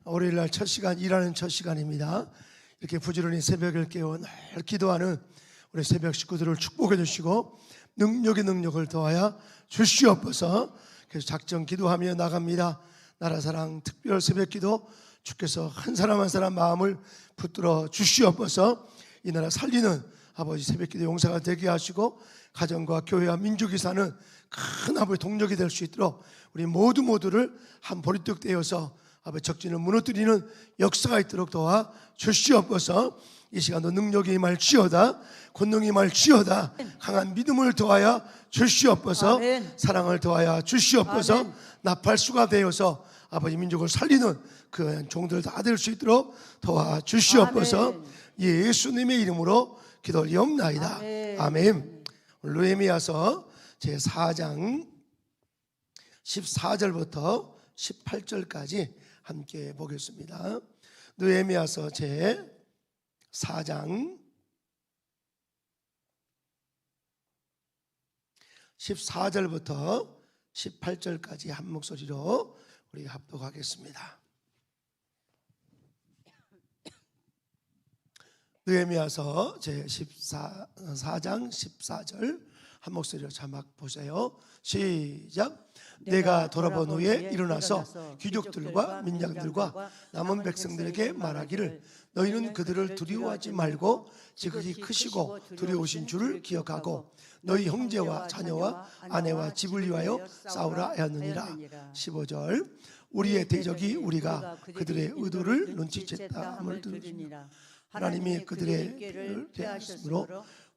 월요일날 첫 시간, 일하는 첫 시간입니다. 이렇게 부지런히 새벽을 깨워 늘 기도하는 우리 새벽 식구들을 축복해 주시고 능력의 능력을 더하여 주시옵소서. 그래서 작정 기도하며 나갑니다. 나라사랑 특별 새벽 기도, 주께서 한 사람 한 사람 마음을 붙들어 주시옵소서. 이 나라 살리는 아버지 새벽 기도 용사가 되게 하시고 가정과 교회와 민족이 사는 큰 아버지 동력이 될 수 있도록 우리 모두를 한 보리떡 떼어서 아버지 적진을 무너뜨리는 역사가 있도록 도와 주시옵소서. 이 시간도 능력이 임할지어다, 권능이 임할지어다, 강한 믿음을 더하여 주시옵소서. 아멘. 사랑을 더하여 주시옵소서. 아멘. 나팔수가 되어서 아버지 민족을 살리는 그 종들 다 될 수 있도록 도와 주시옵소서. 예수님의 이름으로 기도 올리옵나이다. 아멘. 아멘. 느헤미야서 제4장 14절부터 18절까지 함께 보겠습니다. 느헤미야서 제4장 14절부터 18절까지 한 목소리로 우리 합독하겠습니다. 느헤미야서 제4장 14절 한 목소리로 자막 보세요. 시작. 내가 돌아본 후에 일어나서 귀족들과 민장들과 남은 백성들에게 말하기를 너희는 그들을 두려워하지 말고 지극히 크시고 두려우신 주를 기억하고 너희 형제와 자녀와 아내와 집을 위하여 싸우라 하였느니라. 15절. 우리의 대적이 우리가 그들의 의도를 눈치챘다 함을 들으시니라. 하나님이 그들의 길을 대하셨으므로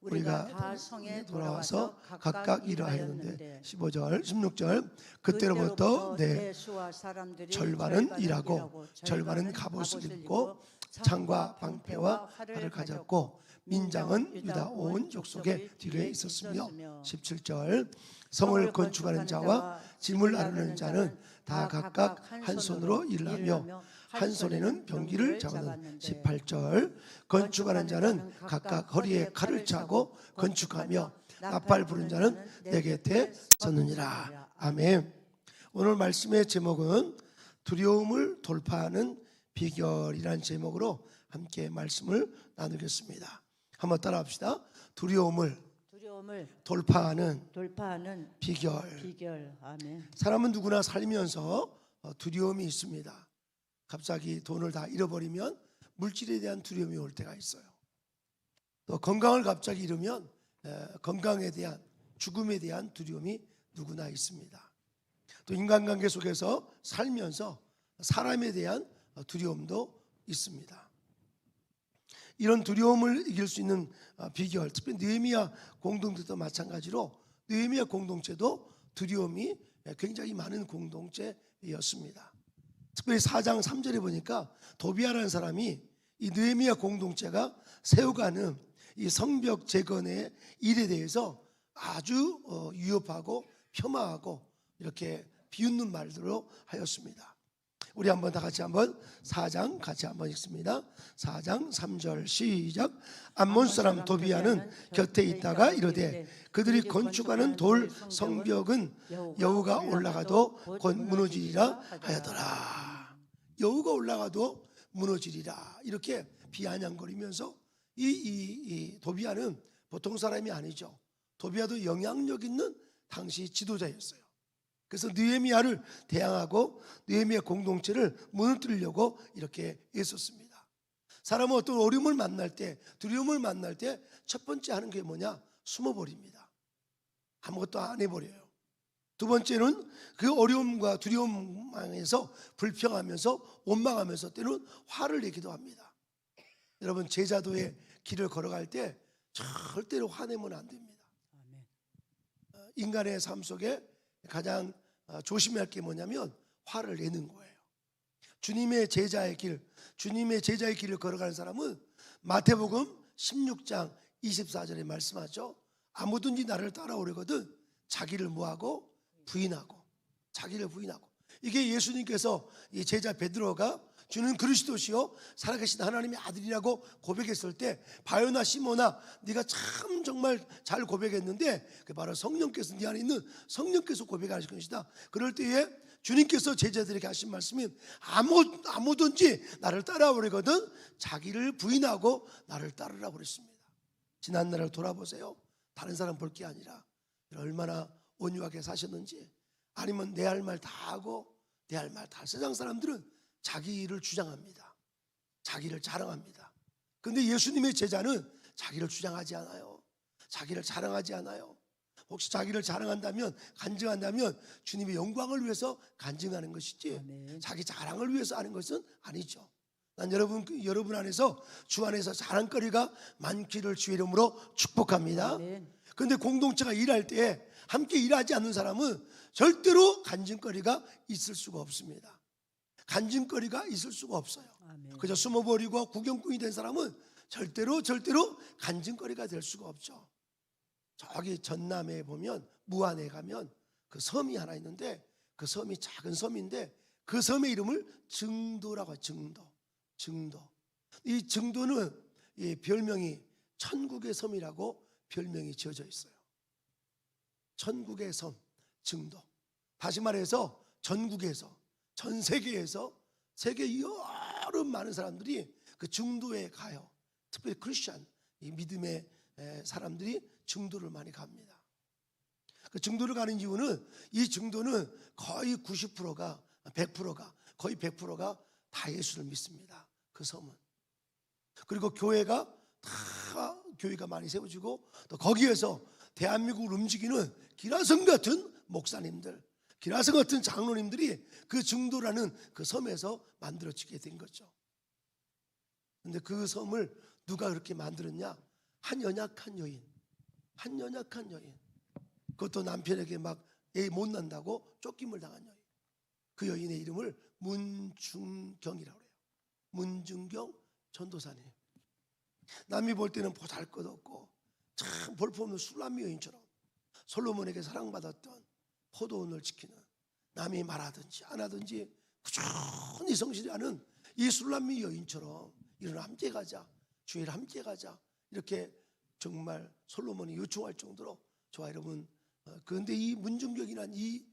우리가 다 성에 돌아와서 각각 일하였는데. 15절 16절. 그때로부터 내 절반은 일하고 절반은 갑옷을 입고 창과 방패와 활을 가졌고 민장은 유다 온 족속의 뒤에 있었으며. 17절. 성을 건축하는 자와 짐을 나르는 자는 다 각각 한 손으로 일하며 한 손에는 병기를 잡는. 18절. 건축하는 자는 각각 허리에 칼을 차고 건축하며 나팔 부는 자는 내 곁에 섰느니라. 아멘. 오늘 말씀의 제목은 두려움을 돌파하는 비결이라는 제목으로 함께 말씀을 나누겠습니다. 한번 따라합시다. 두려움을 돌파하는 비결. 아멘. 사람은 누구나 살면서 두려움이 있습니다. 갑자기 돈을 다 잃어버리면 물질에 대한 두려움이 올 때가 있어요. 또 건강을 갑자기 잃으면 건강에 대한, 죽음에 대한 두려움이 누구나 있습니다. 또 인간관계 속에서 살면서 사람에 대한 두려움도 있습니다. 이런 두려움을 이길 수 있는 비결, 특히 느헤미야 공동체도 마찬가지로 느헤미야 공동체도 두려움이 굉장히 많은 공동체였습니다. 특별히 4장 3절에 보니까 도비아라는 사람이 이 느헤미야 공동체가 세워가는 이 성벽 재건의 일에 대해서 아주 위협하고 폄하하고 이렇게 비웃는 말들로 하였습니다. 우리 한번 다 같이 한번 4장 같이 한번 읽습니다. 4장 3절 시작. 암몬 사람 도비아는 곁에 있다가 이르되 그들이 건축하는 돌 성벽은 여호가 올라가도 곧 무너지리라 하였더라. 여호가 올라가도 무너지리라. 이렇게 비아냥거리면서 이 도비아는 보통 사람이 아니죠. 도비아도 영향력 있는 당시 지도자였어요. 그래서 느헤미야를 대항하고 느헤미야 공동체를 무너뜨리려고 이렇게 애썼습니다. 사람은 어떤 어려움을 만날 때, 두려움을 만날 때 첫 번째 하는 게 뭐냐? 숨어버립니다. 아무것도 안 해버려요. 두 번째는 그 어려움과 두려움에서 불평하면서 원망하면서 때로는 화를 내기도 합니다. 여러분, 제자도의 길을 걸어갈 때 절대로 화내면 안 됩니다. 인간의 삶 속에 가장 조심해야 할 게 뭐냐면 화를 내는 거예요. 주님의 제자의 길을 걸어가는 사람은 마태복음 16장 24절에 말씀하죠. 아무든지 나를 따라오려거든 자기를 뭐하고 부인하고, 자기를 부인하고. 이게 예수님께서 이 제자 베드로가 주는 그리스도시요 살아계신 하나님의 아들이라고 고백했을 때 바요나 시몬아 네가 참 정말 잘 고백했는데 그 바로 성령께서 네 안에 있는 성령께서 고백하실 것이다. 그럴 때에 주님께서 제자들에게 하신 말씀이 아무든지 나를 따라오려거든 자기를 부인하고 나를 따르라고 그랬습니다. 지난 날을 돌아보세요. 다른 사람 볼 게 아니라 얼마나 온유하게 사셨는지, 아니면 내 할 말 다 하고 내 할 말 다. 세상 사람들은 자기를 주장합니다. 자기를 자랑합니다. 그런데 예수님의 제자는 자기를 주장하지 않아요. 자기를 자랑하지 않아요. 혹시 자기를 자랑한다면, 간증한다면 주님의 영광을 위해서 간증하는 것이지 아멘. 자기 자랑을 위해서 하는 것은 아니죠. 난 여러분 안에서 주 안에서 자랑거리가 많기를 주의 이름으로 축복합니다. 아멘. 그런데 공동체가 일할 때 함께 일하지 않는 사람은 절대로 간증거리가 있을 수가 없습니다. 간증거리가 있을 수가 없어요. 아멘. 그저 숨어버리고 구경꾼이 된 사람은 절대로 간증거리가 될 수가 없죠. 저기 전남에 보면 무안에 가면 그 섬이 하나 있는데, 그 섬이 작은 섬인데 그 섬의 이름을 증도라고 해요. 증도. 이 증도는 이 별명이 천국의 섬이라고 별명이 지어져 있어요. 천국의 섬 증도. 다시 말해서 전국에서, 전 세계에서, 세계 여러 많은 사람들이 그 증도에 가요. 특별히 크리스천, 이 믿음의 사람들이 증도를 많이 갑니다. 그 증도를 가는 이유는 이 증도는 거의 90%가 100%가 거의 100%가 다 예수를 믿습니다. 그 섬은. 그리고 교회가 많이 세워지고, 또 거기에서 대한민국을 움직이는 기라성 같은 목사님들, 기라성 같은 장로님들이 그 증도라는 그 섬에서 만들어지게 된 거죠. 그런데 그 섬을 누가 그렇게 만들었냐? 한 연약한 여인. 그것도 남편에게 막 애 못 난다고 쫓김을 당한 여인. 그 여인의 이름을 문중경이라고 해요. 문중경 전도사님. 남이 볼 때는 보잘것없고 참 볼품없는 술람미 여인처럼 솔로몬에게 사랑받았던 포도원을 지키는, 남이 말하든지 안 하든지 꾸준히 성실하는 이 술람미 여인처럼 이런 함께 가자, 주일 함께 가자, 이렇게 정말 솔로몬이 요청할 정도로. 저와 여러분, 그런데 이 문중경이라는 이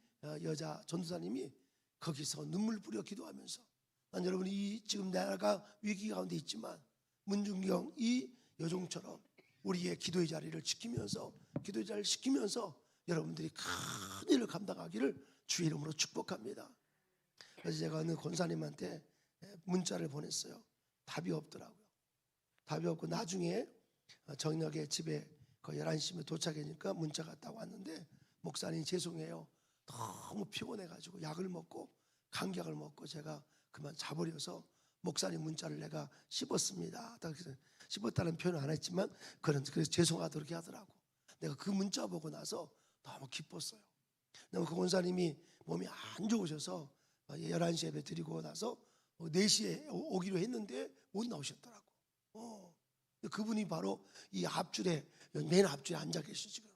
여자 전도사님이 거기서 눈물 뿌려 기도하면서, 난 여러분이 지금 나라가 위기 가운데 있지만 문중경 이 여종처럼 우리의 기도의 자리를 지키면서, 기도의 자리를 지키면서 여러분들이 큰 일을 감당하기를 주의 이름으로 축복합니다. 그래서 제가 어느 권사님한테 문자를 보냈어요. 답이 없더라고요. 답이 없고 나중에 저녁에 집에 거의 11시면 도착하니까 문자가 딱 왔는데, 목사님 죄송해요. 너무 피곤해가지고 약을 먹고 감기약을 먹고 제가 그만 자버려서 목사님 문자를 내가 씹었습니다. 씹었다는 표현은 안 했지만 그래서 죄송하다 그렇게 하더라고. 내가 그 문자 보고 나서 너무 기뻤어요. 그 권사님이 몸이 안 좋으셔서 11시 예배 드리고 나서 4시에 오기로 했는데 못 나오셨더라고. 그분이 바로 이 앞줄에, 맨 앞줄에 앉아 계시죠 지금.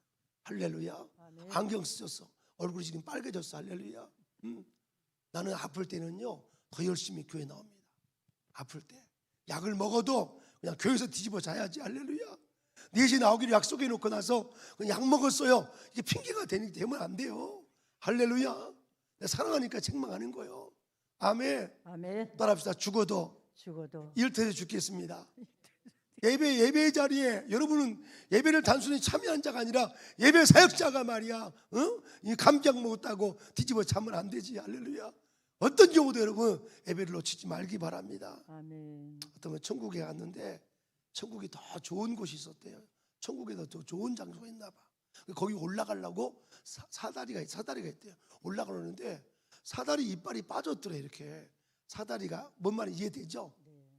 할렐루야. 아멘. 안경 쓰셨어. 얼굴이 지금 빨개졌어. 할렐루야. 나는 아플 때는요 더 열심히 교회 나옵니다. 아플 때 약을 먹어도 그냥 교회에서 뒤집어 자야지. 할렐루야. 4시에 나오기로 약속해 놓고 나서 그냥 약 먹었어요, 이게 핑계가 되면 안 돼요. 할렐루야. 내가 사랑하니까 책망하는 거예요. 아멘. 아멘. 따라합시다. 죽어도 일터에서 죽겠습니다. 예배 자리에 여러분은 예배를 단순히 참여한 자가 아니라 예배 사역자가 말이야. 이 감기약 먹었다고 뒤집어 자면 안 되지. 할렐루야. 어떤 경우도 여러분 예배를 놓치지 말기 바랍니다. 아멘. 어떤 분 천국에 갔는데 천국이 더 좋은 곳이 있었대요. 천국에 더 좋은 장소가 있나 봐. 거기 올라가려고 사다리가 있대요. 올라가려는데 사다리 이빨이 빠졌더래. 이렇게 사다리가 뭔 말인지 이해되죠?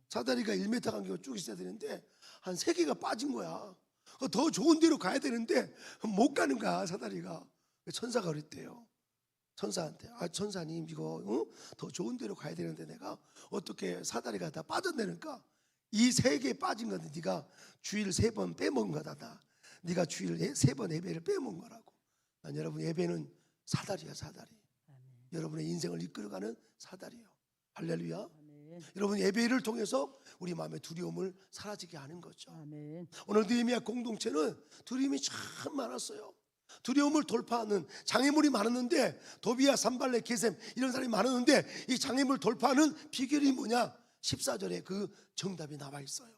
사다리가 1m 간격으로 쭉 있어야 되는데 한 3개가 빠진 거야. 더 좋은 데로 가야 되는데 못 가는 거야 사다리가. 천사가 그랬대요. 천사한테, 천사님 이거 더 좋은 데로 가야 되는데 내가 어떻게 사다리가 다 빠졌다니까. 이 3개 빠진 건데 네가 주일 3번 빼먹은 거다. 네가 주일 3번 예배를 빼먹은 거라고. 난 여러분 예배는 사다리야, 사다리. 여러분의 인생을 이끌어가는 사다리요. 할렐루야. 아멘. 여러분 예배를 통해서 우리 마음의 두려움을 사라지게 하는 거죠. 아멘. 오늘 느헤미야 공동체는 두려움이 참 많았어요. 두려움을 돌파하는 장애물이 많았는데, 도비야, 산발렛, 게셈 이런 사람이 많았는데, 이 장애물 돌파하는 비결이 뭐냐? 14절에 그 정답이 나와 있어요.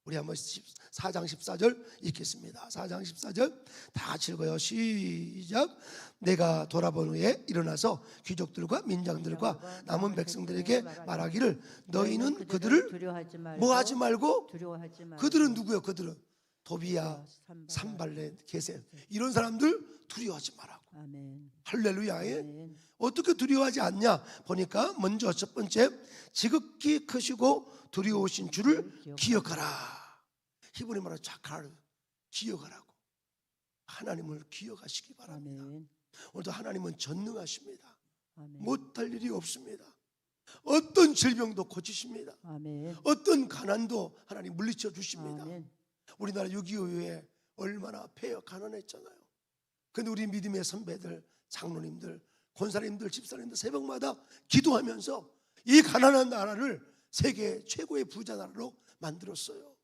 우리 한번 4장 14절 읽겠습니다. 4장 14절 다 같이 읽어요. 시작. 내가 돌아본 후에 일어나서 귀족들과 민장들과 남은 백성들에게 말하기를 너희는 그들을 뭐 하지 말고. 그들은 누구예요? 그들은 도비야, 산발렛, 게셈 이런 사람들 두려워하지 말라고. 아멘. 할렐루야. 아멘. 어떻게 두려워하지 않냐 보니까, 먼저 첫 번째, 지극히 크시고 두려우신 주를 기억하라. 히브리 말로 자카르, 기억하라고. 하나님을 기억하시기 바랍니다. 아멘. 오늘도 하나님은 전능하십니다. 아멘. 못할 일이 없습니다. 어떤 질병도 고치십니다. 아멘. 어떤 가난도 하나님 물리쳐 주십니다. 아멘. 우리나라 6.25 이후에 얼마나 폐허 가난했잖아요. 근데 우리 믿음의 선배들, 장로님들, 권사님들, 집사님들 새벽마다 기도하면서 이 가난한 나라를 세계 최고의 부자 나라로 만들었어요.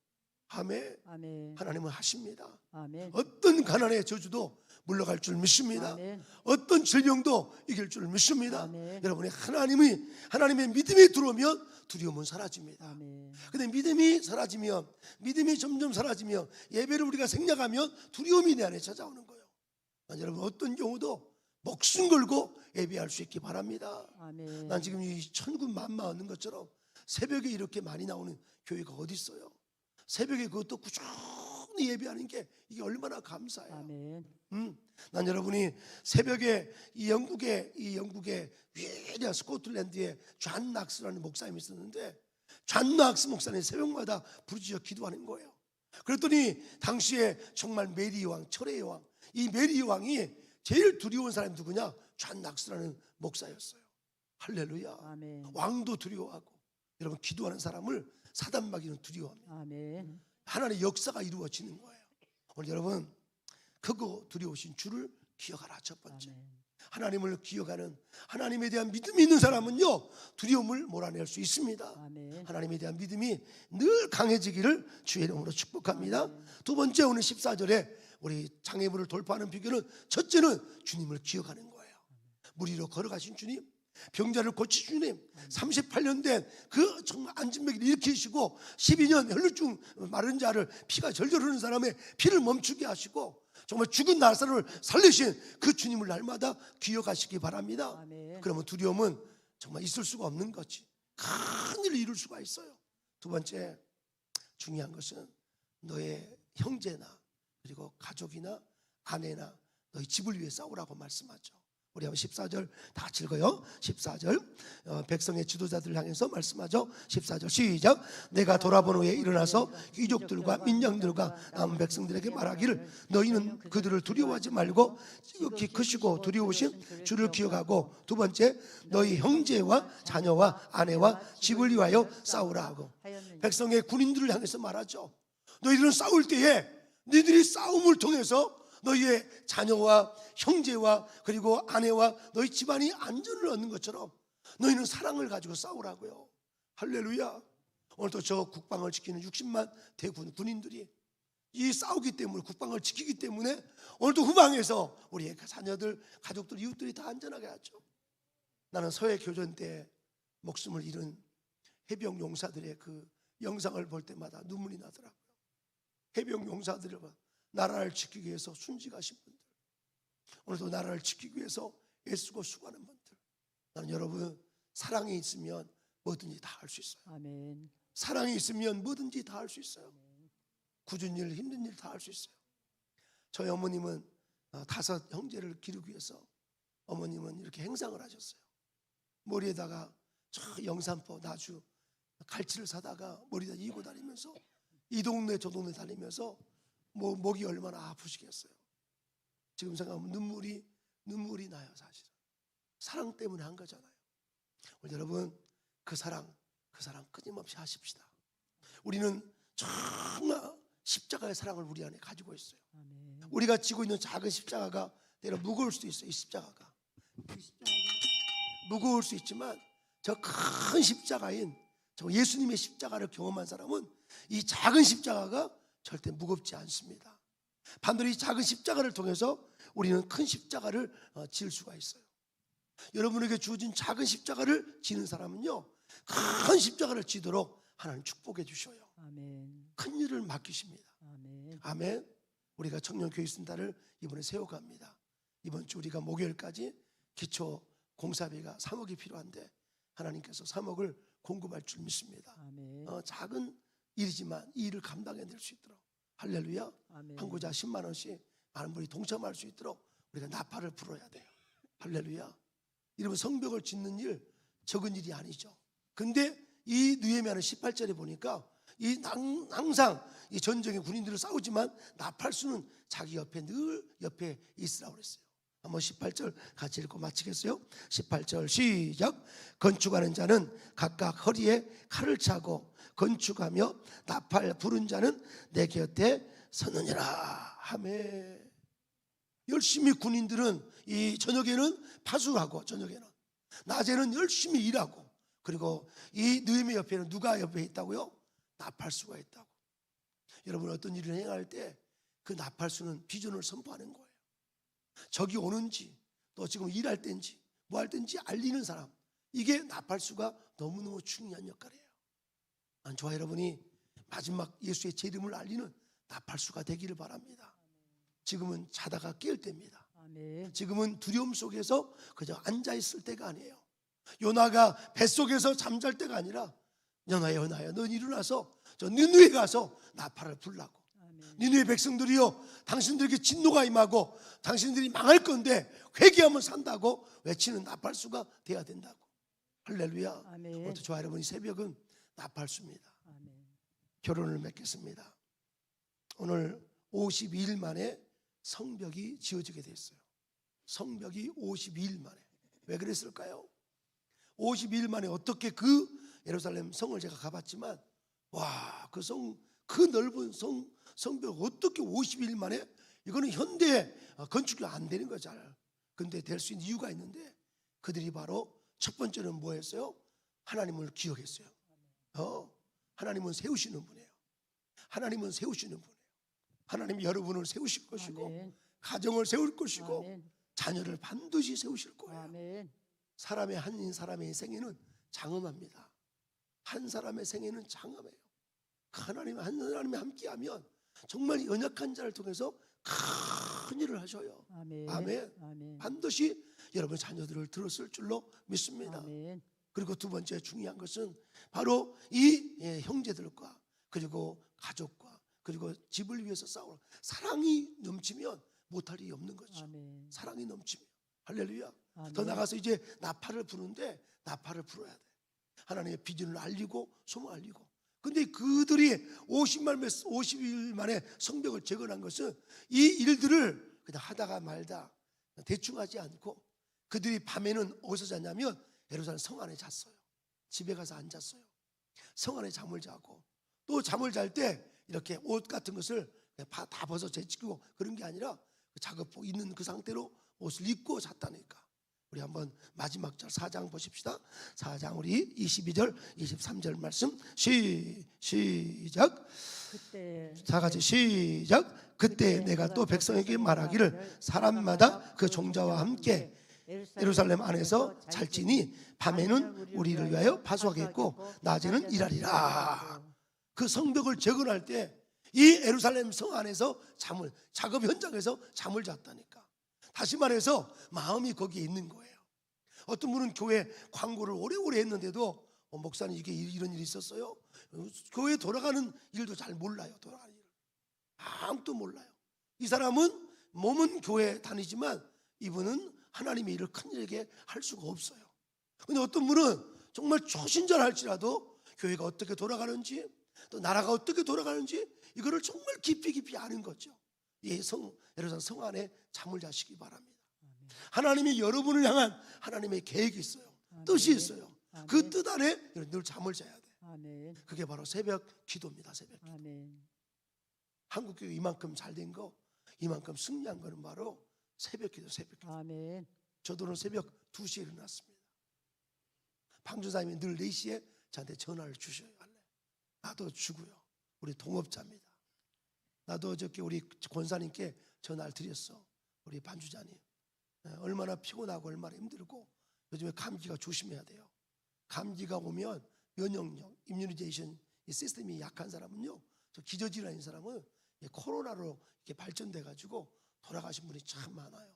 아멘. 아멘. 하나님은 하십니다. 아멘. 어떤 가난의 저주도 물러갈 줄 믿습니다. 아멘. 어떤 질병도 이길 줄 믿습니다. 아멘. 여러분이 하나님의 믿음이 들어오면 두려움은 사라집니다. 아멘. 근데 믿음이 사라지면, 믿음이 점점 사라지면, 예배를 우리가 생략하면 두려움이 내 안에 찾아오는 거예요. 여러분, 어떤 경우도 목숨 걸고 예배할 수 있기 바랍니다. 아멘. 난 지금 이 천군 만마 얻는 것처럼 새벽에 이렇게 많이 나오는 교회가 어디 있어요? 새벽에 그것도 꾸준히 예배하는 게 이게 얼마나 감사해요. 아멘. 난 여러분이 새벽에 이 영국의 위대한 스코틀랜드에 존 낙스라는 목사님이 있었는데, 존 낙스 목사님 새벽마다 부르짖어 기도하는 거예요. 그랬더니 당시에 정말 메리 여왕, 철의 여왕, 이 메리 여왕이 제일 두려운 사람이 누구냐? 존 낙스라는 목사였어요. 할렐루야. 아멘. 왕도 두려워하고, 여러분 기도하는 사람을 사단마귀는 두려워합니다. 아멘. 하나님의 역사가 이루어지는 거예요. 오늘 여러분, 크고 두려우신 주를 기억하라. 첫 번째, 아멘. 하나님을 기억하는, 하나님에 대한 믿음이 있는 사람은요 두려움을 몰아낼 수 있습니다. 아멘. 하나님에 대한 믿음이 늘 강해지기를 주의 이름으로 축복합니다. 두 번째, 오늘 14절에 우리 장애물을 돌파하는 비결은, 첫째는 주님을 기억하는 거예요. 물 위로 걸어가신 주님, 병자를 고치신 주님, 38년 된 그 정말 안진맥이를 일으키시고 12년 혈루증 마른 자를 피가 절절 흐르는 사람의 피를 멈추게 하시고 정말 죽은 나사로를 살리신 그 주님을 날마다 기억하시기 바랍니다. 아멘. 그러면 두려움은 정말 있을 수가 없는 거지. 큰 일을 이룰 수가 있어요. 두 번째, 중요한 것은 너의 형제나 그리고 가족이나 아내나 너희 집을 위해 싸우라고 말씀하죠. 우리 한번 14절 다 같이 읽어요. 14절 백성의 지도자들을 향해서 말씀하죠. 14절 시작. 내가 돌아본 후에 일어나서 귀족들과 민장들과 남은 백성들에게 말하기를 너희는 그들을 두려워하지 말고 지극히 크시고 두려우신 주를 기억하고, 두 번째, 너희 형제와 자녀와 아내와 집을 위하여 싸우라 하고, 백성의 군인들을 향해서 말하죠. 너희들은 싸울 때에 너희들이 싸움을 통해서 너희의 자녀와 형제와 그리고 아내와 너희 집안이 안전을 얻는 것처럼 너희는 사랑을 가지고 싸우라고요. 할렐루야. 오늘도 저 국방을 지키는 60만 대군 군인들이 이 싸우기 때문에, 국방을 지키기 때문에 오늘도 후방에서 우리의 자녀들, 가족들, 이웃들이 다 안전하게 하죠. 나는 서해 교전 때 목숨을 잃은 해병 용사들의 그 영상을 볼 때마다 눈물이 나더라고요. 해병 용사들을 봐, 나라를 지키기 위해서 순직하신 분들, 오늘도 나라를 지키기 위해서 애쓰고 수고하는 분들, 나는 여러분, 사랑이 있으면 뭐든지 다 할 수 있어요. 아멘. 사랑이 있으면 뭐든지 다 할 수 있어요. 굳은 일, 힘든 일 다 할 수 있어요. 저희 어머님은 5 형제를 기르기 위해서 어머님은 이렇게 행상을 하셨어요. 머리에다가 저 영산포 나주 갈치를 사다가 머리에다 이고 다니면서 이 동네 저 동네 다니면서 목이 얼마나 아프시겠어요. 지금 생각하면 눈물이 나요. 사실은 사랑 때문에 한 거잖아요. 오늘 여러분, 그 사랑 끊임없이 하십시다. 우리는 정말 십자가의 사랑을 우리 안에 가지고 있어요. 아멘. 우리가 지고 있는 작은 십자가가 때로 무거울 수도 있어요. 이 십자가가 무거울 수 있지만 저 큰 십자가인 저 예수님의 십자가를 경험한 사람은 이 작은 십자가가 절대 무겁지 않습니다. 반대로 이 작은 십자가를 통해서 우리는 큰 십자가를 지을 수가 있어요. 여러분에게 주어진 작은 십자가를 지는 사람은요, 큰 십자가를 지도록 하나님 축복해 주셔요. 아멘. 큰 일을 맡기십니다. 아멘. 아멘. 우리가 청년교회 순단을 이번에 세워갑니다. 이번 주 우리가 목요일까지 기초 공사비가 3억이 필요한데 하나님께서 3억을 공급할 줄 믿습니다. 아멘. 작은 일이지만 이 일을 감당해낼 수 있도록, 할렐루야. 아멘. 한 구자 10만 원씩 많은 분이 동참할 수 있도록 우리가 나팔을 불어야 돼요. 할렐루야. 이러면 성벽을 짓는 일 적은 일이 아니죠. 근데 이 느헤미야는 18절에 보니까 항상 이 전쟁의 군인들을 싸우지만 나팔수는 자기 옆에 늘 옆에 있으라고 그랬어요. 한번 18절 같이 읽고 마치겠어요. 18절 시작. 건축하는 자는 각각 허리에 칼을 차고 건축하며 나팔 부른 자는 내 곁에 서느니라. 아멘. 열심히 군인들은 이 저녁에는 파수하고, 저녁에는 낮에는 열심히 일하고, 그리고 이 느헤미야 옆에는 누가 옆에 있다고요? 나팔수가 있다고. 여러분, 어떤 일을 행할 때 그 나팔수는 비전을 선포하는 거예요. 적이 오는지, 또 지금 일할 때인지 뭐 할 때인지 알리는 사람, 이게 나팔수가 너무너무 중요한 역할이에요. 저와 여러분이 마지막 예수의 재림을 알리는 나팔수가 되기를 바랍니다. 지금은 자다가 깰 때입니다. 아멘. 지금은 두려움 속에서 그저 앉아있을 때가 아니에요. 요나가 뱃속에서 잠잘 때가 아니라, 요나야 넌 일어나서 저 니느웨에 가서 나팔을 불라고. 아멘. 니느웨 백성들이여, 당신들에게 진노가 임하고 당신들이 망할 건데 회개하면 산다고 외치는 나팔수가 돼야 된다고. 할렐루야. 아멘. 오늘 저와 여러분, 이 새벽은 나팔수입니다. 아멘. 결혼을 맺겠습니다. 오늘 52일 만에 성벽이 지어지게 됐어요. 성벽이 52일 만에. 왜 그랬을까요? 52일 만에 어떻게 그 예루살렘 성을 제가 가봤지만, 와, 그 넓은 성벽 어떻게 52일 만에, 이거는 현대 건축이 안 되는 거죠. 근데 될 수 있는 이유가 있는데, 그들이 바로 첫 번째는 뭐 했어요? 하나님을 기억했어요. 하나님은 세우시는 분이에요. 하나님은 세우시는 분이에요. 하나님이 여러분을 세우실 것이고, 아멘. 가정을 세울 것이고, 아멘. 자녀를 반드시 세우실 거예요. 아멘. 한 사람의 생애는 장엄합니다. 한 사람의 생애는 장엄해요. 한 사람이 함께하면 정말 연약한 자를 통해서 큰 일을 하셔요. 아멘. 아멘. 아멘. 반드시 여러분 자녀들을 들었을 줄로 믿습니다. 아멘. 그리고 두 번째 중요한 것은 바로 이 형제들과 그리고 가족과 그리고 집을 위해서 싸우는 사랑이 넘치면 못할 일이 없는 거죠. 아멘. 사랑이 넘치면. 할렐루야. 아멘. 더 나가서 이제 나팔을 부는데, 나팔을 불어야 돼. 하나님의 비전을 알리고 소문 알리고. 근데 그들이 50일 만에 성벽을 재건한 것은 이 일들을 그냥 하다가 말다 대충 하지 않고, 그들이 밤에는 어디서 잤냐면 예루살렘 성 안에 잤어요. 집에 가서 안 잤어요. 성 안에 잠을 자고, 또 잠을 잘 때 이렇게 옷 같은 것을 다 벗어 제치고 그런 게 아니라 작업복 있는 그 상태로 옷을 입고 잤다니까. 우리 한번 마지막 절 4장 보십시다. 4장 우리 22절 23절 말씀 시작. 그때 다 같이 시작. 그때 내가 또 백성에게 말하기를 사람마다 그 종자와 함께 예루살렘 안에서 잘지니 밤에는 우리를 위하여 파수하겠고 낮에는 일하리라. 그 성벽을 재건할 때 이 예루살렘 성 안에서 작업 현장에서 잠을 잤다니까. 다시 말해서 마음이 거기에 있는 거예요. 어떤 분은 교회 광고를 오래오래 했는데도 목사님 이게 이런 일이 있었어요? 교회 돌아가는 일도 잘 몰라요. 돌아가는 일 아무도 몰라요. 이 사람은 몸은 교회 다니지만 이분은 하나님의 일을 큰 일에게 할 수가 없어요. 근데 어떤 분은 정말 초신자랄지라도 교회가 어떻게 돌아가는지, 또 나라가 어떻게 돌아가는지 이거를 정말 깊이 아는 거죠. 예루살렘 성 안에 잠을 자시기 바랍니다. 하나님이 여러분을 향한 하나님의 계획이 있어요. 뜻이 있어요. 그 뜻 안에 늘 잠을 자야 돼. 아멘. 그게 바로 새벽 기도입니다. 새벽 기도. 아멘. 한국 교회 이만큼 잘된 거, 이만큼 승리한 거는 바로 새벽 기도, 새벽 기도. 아멘. 저도 오늘 새벽 2시에 일어났습니다. 방주사님이 늘 4시에 저한테 전화를 주셔요. 나도 주고요. 우리 동업자입니다. 나도 어저께 우리 권사님께 전화를 드렸어. 우리 반주자님 얼마나 피곤하고 얼마나 힘들고 요즘에 감기가 조심해야 돼요. 감기가 오면 면역력, 이뮤니제이션 시스템이 약한 사람은요, 저 기저질환인 사람은 코로나로 이렇게 발전돼 가지고 돌아가신 분이 참 많아요.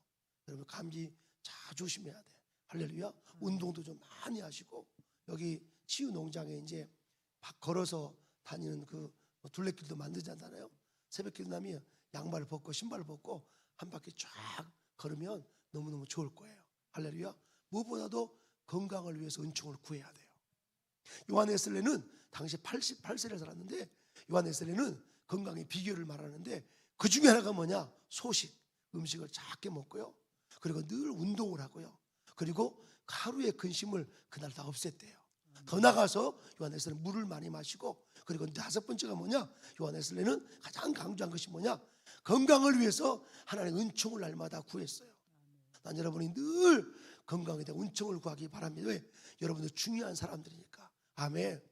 여러분 감기 잘 조심해야 돼. 할렐루야. 운동도 좀 많이 하시고 여기 치유 농장에 이제 걸어서 다니는 그 둘레길도 만들잖아요. 새벽길 나면 양말을 벗고 신발을 벗고 한 바퀴 쫙 걸으면 너무너무 좋을 거예요. 할렐루야. 무엇보다도 건강을 위해서 은총을 구해야 돼요. 요한 웨슬레는 당시 88세를 살았는데, 요한 웨슬레는 건강의 비결을 말하는데 그 중에 하나가 뭐냐? 소식, 음식을 작게 먹고요, 그리고 늘 운동을 하고요, 그리고 하루의 근심을 그날 다 없앴대요. 더 나가서 요한 웨슬레는 물을 많이 마시고, 그리고 5번째가 뭐냐? 요한 웨슬레는 가장 강조한 것이 뭐냐? 건강을 위해서 하나님의 은총을 날마다 구했어요. 난 여러분이 늘 건강에 대한 은총을 구하기 바랍니다. 왜? 여러분들 중요한 사람들이니까. 아멘.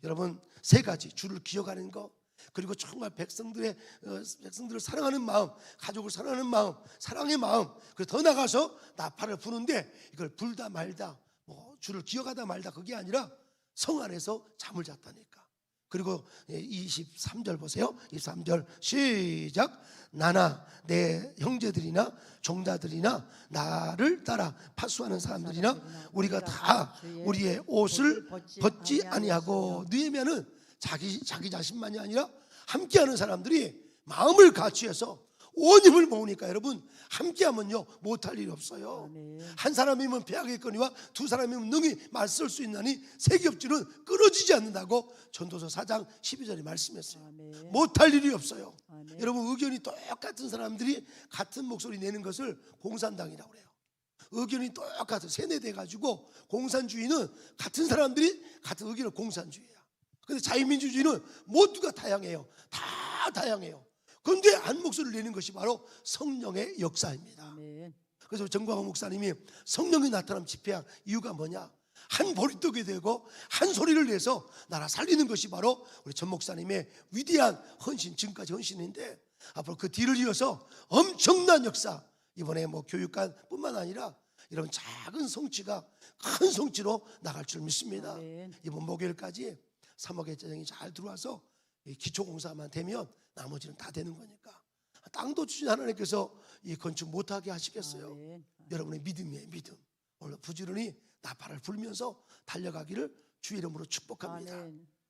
여러분 3가지, 주를 기억하는 것, 그리고 정말 백성들을 사랑하는 마음, 가족을 사랑하는 마음, 사랑의 마음, 그리고 더 나가서 나팔을 부는데 이걸 불다 말다, 뭐 주를 기억하다 말다, 그게 아니라 성 안에서 잠을 잤다니까. 그리고 23절 보세요. 23절 시작. 나나 내 형제들이나 종자들이나 나를 따라 파수하는 사람들이나 우리가 다 우리의 옷을 벗지 아니하고, 느헤미야는 자기 자신만이 아니라 함께하는 사람들이 마음을 같이해서 온 힘을 모으니까 여러분 함께하면요 못할 일이 없어요. 한 사람이면 배하겠거니와 두 사람이면 능히 맞설 수 있나니 세 겹줄은 끊어지지 않는다고 전도서 4장 12절에 말씀했어요. 못할 일이 없어요. 여러분 의견이 똑같은 사람들이 같은 목소리 내는 것을 공산당이라고 그래요. 의견이 똑같은 세뇌돼 가지고, 공산주의는 같은 사람들이 같은 의견을 공산주의야. 근데 자유민주주의는 모두가 다양해요. 다 다양해요. 그런데 한 목소리를 내는 것이 바로 성령의 역사입니다. 그래서 정광훈 목사님이 성령이 나타나면 집회한 이유가 뭐냐? 한 보리떡이 되고 한 소리를 내서 나라 살리는 것이 바로 우리 전 목사님의 위대한 헌신, 지금까지 헌신인데, 앞으로 그 뒤를 이어서 엄청난 역사, 이번에 뭐 교육관 뿐만 아니라 이런 작은 성취가 큰 성취로 나갈 줄 믿습니다. 이번 목요일까지 3억의 재정이 잘 들어와서 기초공사만 되면 나머지는 다 되는 거니까, 땅도 주신 하나님께서 이 건축 못하게 하시겠어요? 여러분의 믿음이에요. 믿음. 오늘 부지런히 나팔을 불면서 달려가기를 주 이름으로 축복합니다.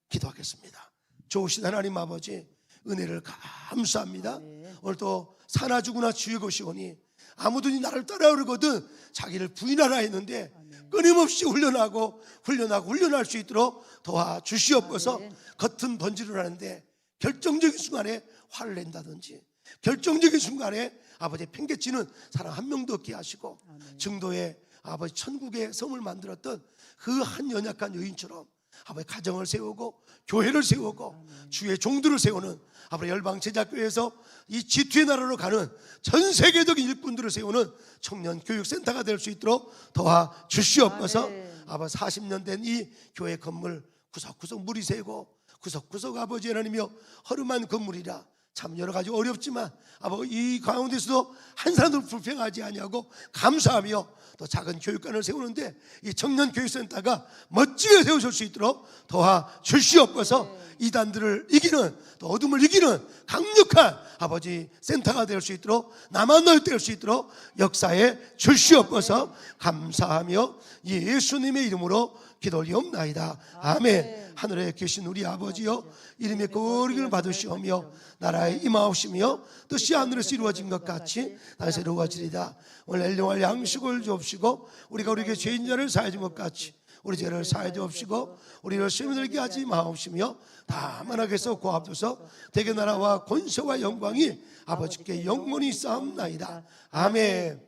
기도하겠습니다. 좋으신 하나님 아버지, 은혜를 감사합니다. 오늘 또 사나 죽으나 주의 것이오니 아무도 나를 따라오거든 자기를 부인하라 했는데 끊임없이 훈련할 수 있도록 도와주시옵소서. 겉은 번지를 하는데 결정적인 순간에 화를 낸다든지, 결정적인 순간에 아버지 팽개치는 사람 한 명도 없게 하시고, 증도의 아버지 천국의 성을 만들었던 그 한 연약한 여인처럼 아버지 가정을 세우고 교회를 세우고 주의 종들을 세우는 아버지 열방 제자교회에서 이 지투의 나라로 가는 전 세계적인 일꾼들을 세우는 청년 교육센터가 될 수 있도록 도와주시옵소서. 아버지 40년 된 이 교회 건물 구석구석 물이 새고 구석구석 아버지 하나님이여 허름한 건물이라 참 여러 가지 어렵지만 아버지 이 가운데서도 한 사람도 불평하지 아니하고 감사하며 또 작은 교육관을 세우는데 이 청년 교육센터가 멋지게 세워질 수 있도록 도와주시옵소서. 이단들을 이기는, 또 어둠을 이기는 강력한 아버지 센터가 될 수 있도록, 나만 너희 될 수 있도록 역사에 주시옵소서. 감사하며 예수님의 이름으로 기도 올리옵나이다. 아멘. 하늘에 계신 우리 아버지여, 이름의 거룩을 받으시오며 나라에 임하옵시며 뜻이 하늘에서 이루어진 것 같이 땅에서 이루어지리다. 오늘 일용할 양식을 주옵시고 우리가 우리에게 죄인 자를 사해 준 것 같이 우리 죄를 사해 주옵시고 우리를 시험에 들게 하지 마옵시며 다만 하게서 고합소서. 대개 나라와 권세와 영광이 아버지께 영원히 쌓옵나이다. 아멘.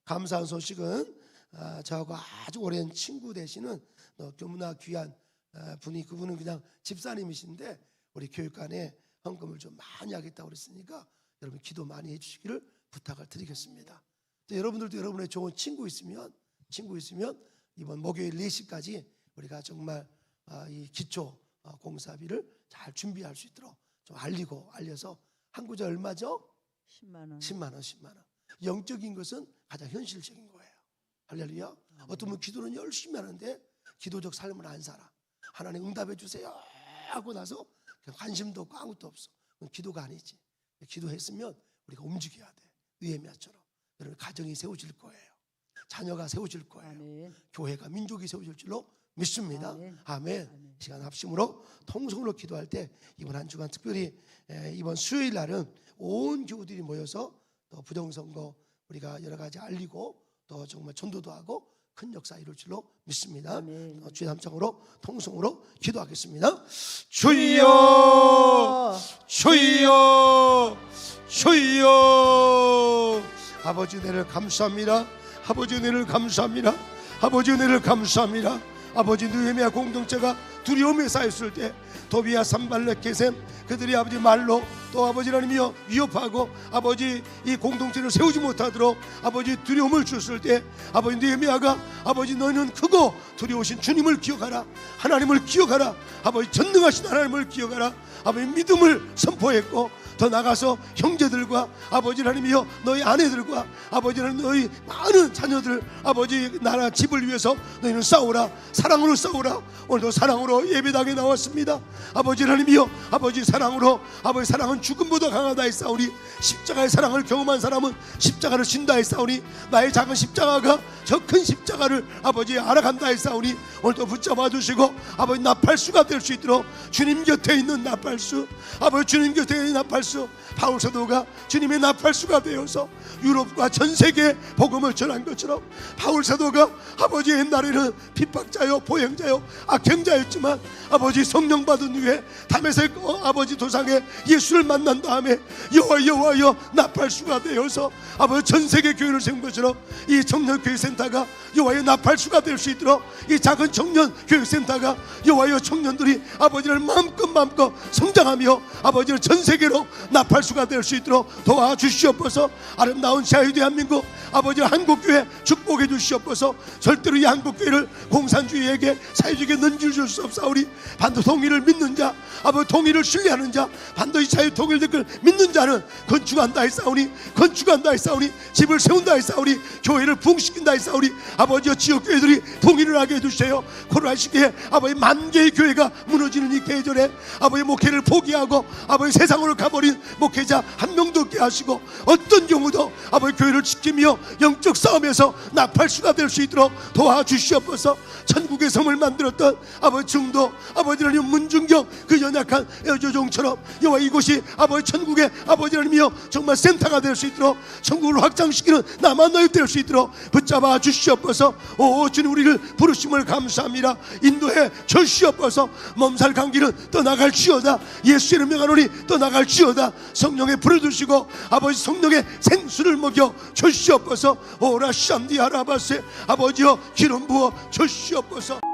감사한 소식은 저하고 아주 오랜 친구 되시는 너무나 귀한 분이, 그분은 그냥 집사님이신데 우리 교육관에 헌금을 좀 많이 하겠다고 그랬으니까 여러분 기도 많이 해주시기를 부탁을 드리겠습니다. 또 여러분들도 여러분의 좋은 친구 있으면 이번 목요일 4시까지 우리가 정말 이 기초 공사비를 잘 준비할 수 있도록 좀 알려서 한 구자 얼마죠? 10만 원. 10만 원. 영적인 것은 가장 현실적인 거예요. 할렐루야. 어떤 분은 기도는 열심히 하는데 기도적 삶을 안 살아. 하나님 응답해 주세요 하고 나서 관심도 없고 아무것도 없어. 그건 기도가 아니지. 기도했으면 우리가 움직여야 돼. 느헤미야처럼. 여러분 가정이 세워질 거예요. 자녀가 세워질 거예요. 아멘. 교회가 민족이 세워질 줄로 믿습니다. 아멘. 아멘. 아멘. 시간 합심으로 통성으로 기도할 때 이번 한 주간 특별히 이번 수요일 날은 온 교우들이 모여서 또 부정선거 우리가 여러 가지 알리고 또 정말 전도도 하고 큰 역사 이룰 줄로 믿습니다. 아멘. 주의 함성으로 통성으로 기도하겠습니다. 주여 주여 주여. 아버지 은혜를 감사합니다. 아버지 은혜를 감사합니다. 아버지 은혜를 감사합니다. 아버지 느헤미야 공동체가 두려움에 쌓였을 때 도비야 산발렛 게셈 그들이 아버지 말로 또 아버지 하나님이여 위협하고 아버지 이 공동체를 세우지 못하도록 아버지 두려움을 줬을 때 아버지 느헤미야가 아버지 너희는 크고 두려우신 주님을 기억하라. 하나님을 기억하라. 아버지 전능하신 하나님을 기억하라. 아버지 믿음을 선포했고 더 나가서 형제들과 아버지 하나님이여 너희 아내들과 아버지 하나님 너희 많은 자녀들 아버지 나라 집을 위해서 너희는 싸우라. 사랑으로 싸우라. 오늘도 사랑으로 예배당에 나왔습니다. 아버지 하나님이여 아버지 사랑으로 아버지 사랑은 죽음보다 강하다 했사오니 십자가의 사랑을 경험한 사람은 십자가를 진다 했사오니 나의 작은 십자가가 저 큰 십자가를 아버지 알아간다 했사오니 오늘도 붙잡아 주시고 아버지 나팔수가 될 수 있도록 주님 곁에 있는 나팔수 아버지 주님 곁에 있는 나팔수 바울 사도가 주님의 나팔수가 되어서 유럽과 전 세계에 복음을 전한 것처럼 바울 사도가 아버지 옛날에는 핍박자요 보행자요 악행자였지만 아버지 성령 받은 후에 다메섹 아버지 도상에 예수를 만난 다음에 여호와여 나팔수가 되어서 아버지 전 세계 교회를 세운 것처럼 이 청년교회센터가 여호와의 나팔수가 될 수 있도록 이 작은 청년교회센터가 여호와여 청년들이 아버지를 마음껏 성장하며 아버지를 전 세계로 나팔수가 될 수 있도록 도와주시옵소서. 아름다운 자유 대한민국 아버지 한국교회 축복해 주시옵소서. 절대로 이 한국교회를 공산주의에게 사회주의에게 넘길 수 없사오니 반도 통일을 믿는 자 아버지 통일을 신뢰하는 자 반드시 자유 통일을 믿는 자는 건축한다 했사오니 건축한다 했사오니 집을 세운다 했사오니 교회를 부흥시킨다 했사오니 아버지여 지역교회들이 통일을 하게 해주세요. 코로나 시기에 아버지 만 개의 교회가 무너지는 이 계절에 아버지 목회를 포기하고 아버지 세상으로 가버린 목회자 한 명도 없게 하시고 어떤 경우도 아버지 교회를 지키며 영적 싸움에서 나팔수가 될 수 있도록 도와주시옵소서. 천국의 섬을 만들었던 아버지 중도 아버지 하나님 문중경 그 연약한 여조종처럼 여호와 이곳이 아버지 천국의 아버지 하나님이여 정말 센터가 될 수 있도록 천국을 확장시키는 나만 너희 될 수 있도록 붙잡아 주시옵소서. 오 주님 우리를 부르심을 감사합니다. 인도해 주시옵소서. 몸살 감기는 떠나갈지어다. 예수 이름 명하노니 떠나갈지어다. 성령에 불을 두시고 아버지 성령의 생수를 먹여 주시옵소서. 오라 샨디아라바세 아버지여 기름 부어 주시옵소서.